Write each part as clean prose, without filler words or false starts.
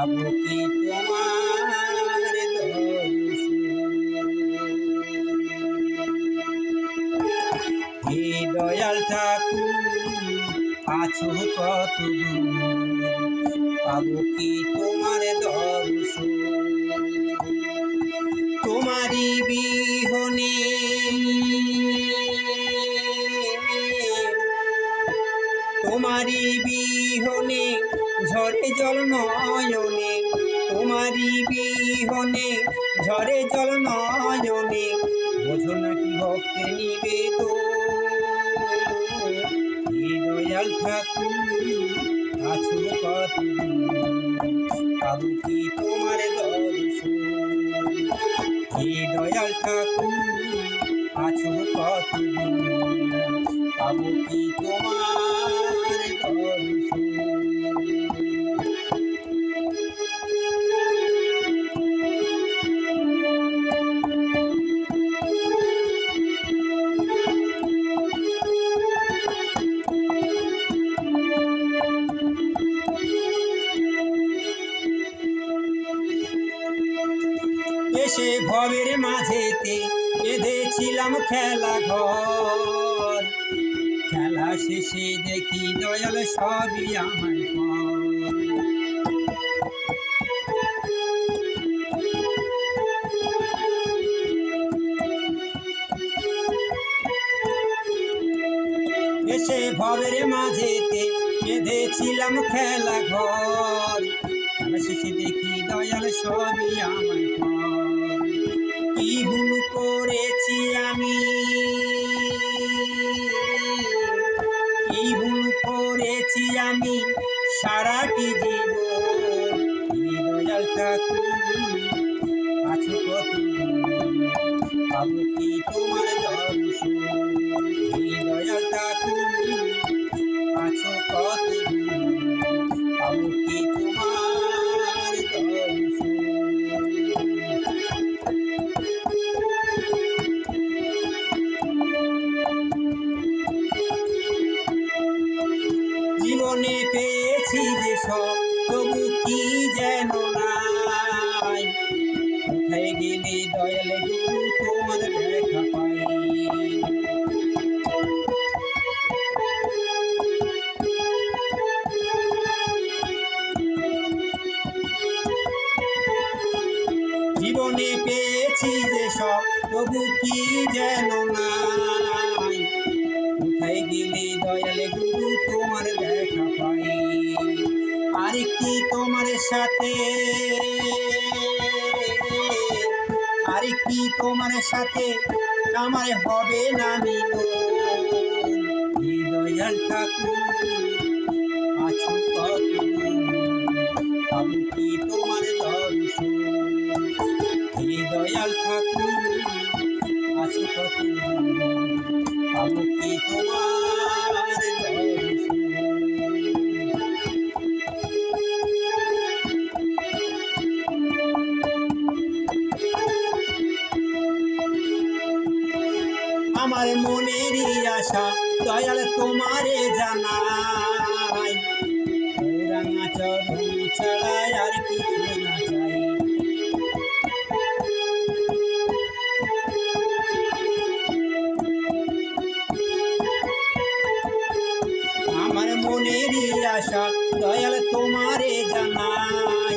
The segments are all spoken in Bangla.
পাবো কি তোমার দর্শন। হে দয়াল ঠাকুর আছো কত দূর, পাবো কি তোমার দর্শন। তোমারি বিহনে তোমারি বিহনে ঝরে জল নয়নে, তোমারি বিহনে ঝরে জল নয়নে, বোঝো নাকি ভক্তের নিবেদন। হে দয়াল ঠাকুর আছো কত দূর, পাবো কি তোমার দর্শন। হে দয়াল ঠাকুর আছো কত দূর, পাবো কি তোমার দর্শন। এসে ভবের মাঝেতে বেঁধেছিলাম খেলা ঘর, খেলা শেষে দেখি দয়াল সবই আমার পর। এসে ভবের মাঝেতে বেঁধেছিলাম খেলা ঘর, খেলা শেষে দেখি দয়াল সবই আমার পর। কি ভুল করেছি আমি, কি ভুল করেছি আমি সারাটি জীবন। হে দয়াল ঠাকুর আছো কত দূর, পাবো কি তোমার দর্শন। হে দয়াল ঠাকুর আছো কত দূর, পাবো কি তোমার দর্শন। জীবনে পেয়েছি যে সব, তবু কি যেন নাই। কোথায় গেলে দয়াল গুরু তোমার দেখা পাই। জীবনে পেয়েছি যে সব, তবু কি যেন নাই। কোথায় গেলে দয়াল গুরু তোমার দেখা পাই। আর কি তোমার সাথে, আর কি তোমার সাথে আমার হবে না মিলন। হে দয়াল ঠাকুর আছো কত দূর, পাবো কি তোমার দর্শন। হে দয়াল ঠাকুর আছো কত দূর, পাবো কি তোমার দর্শন। আমার মনেরই আশা দয়াল তোমারে জানাই, রাঙা চরণ ছাড়া আর কিছু না চাই। আমার মনেরই আশা দয়াল তোমারে জানাই,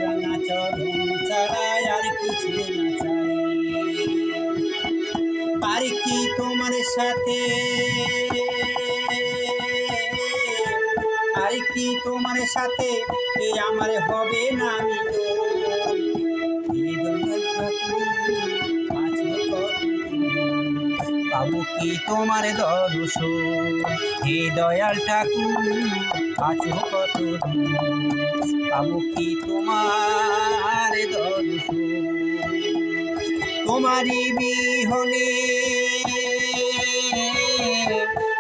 রাঙা চরণ ছাড়া আর কিছু না চাই। আর কি তোমার সাথে, আর কি তোমার সাথে আমার হবে না মিলন। হে দয়াল ঠাকুর আছো কত দূর, পাবো কি তোমার দর্শন। হে দয়াল ঠাকুর আছো কত দূর, পাবো কি তোমার দর্শন। তোমারি বিহনে,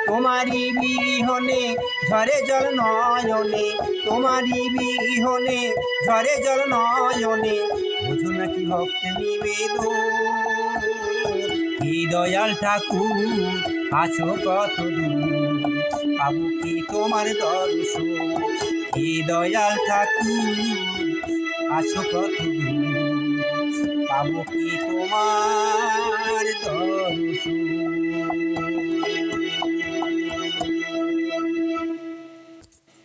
তোমারি বিহনে ঝরে জল নয়নে, তোমারি বিহনে ঝরে জল নয়নে, বোঝো নাকি ভক্তের নিবেদন। হে দয়াল ঠাকুর আছো কত দূর, পাবো কি তোমার দর্শন। হে দয়াল ঠাকুর আছো কত দূর, পাবো কি তোমার দর্শন?